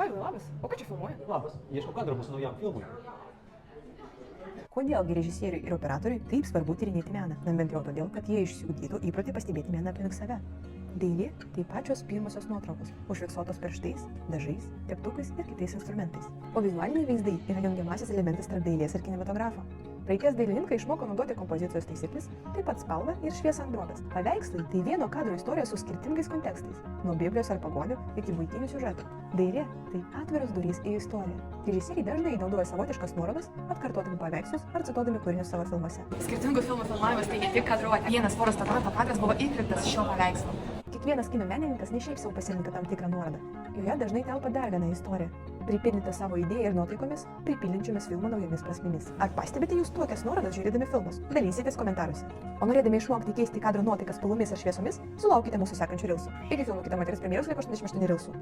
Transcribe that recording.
Pavilai, labas. O ką čia filmuoji? Labas, ieškau kadro mūsų naujam filmui. Kodėlgi režisieriui ir operatoriui taip svarbu tyrinėti meną? Na bent jau todėl, kad jie išsiugdytų įprotį pastebėti meną aplink save. Dailė tai pačios pirmosios nuotraukos, užfiksuotos pirštais, dažais, teptukais ir kitais instrumentais. O vizualiniai vaizdai yra jungiamasis elementas tarp dailės ir kinematografo. Praeities dailininkai išmoko naudoti kompozicijos taisykles, taip pat spalvą ir šviesą ant drobės. Paveikslai tai vieno kadro istorija su skirtingais kontekstais, nuo Biblijos ar pagonių iki buitinių siužetų. Dailė tai atviros durys į istoriją. Režisieriai dažnai naudoja savotiškas nuorodas, atkartodami paveikslus ar cituodami kūrinius savo filmuose. Skirtingų filmų filmavimas tai ne tik kadruoti. Vienas Foresto Gumpo kadras buvo įkvėptas šio paveikslo. Kiekvienas kino menininkas ne šiaip sau pasirenka tam tikrą nuorodą. Joje dažnai telpa dar viena istorija, pripildyti savo idėją ir nuotaikomis, pripildinčiomis filmą naujomis prasmėmis. Ar pastebite jūs tokias nuorodas žiūrėdami filmus? Dalysitės komentaruose. O norėdami išmokti keisti kadro nuotaikas spalvomis ar šviesomis, sulaukite mūsų sekančių rilsų. Iki filmų Kita moteris premjeros liko 88 rilsų.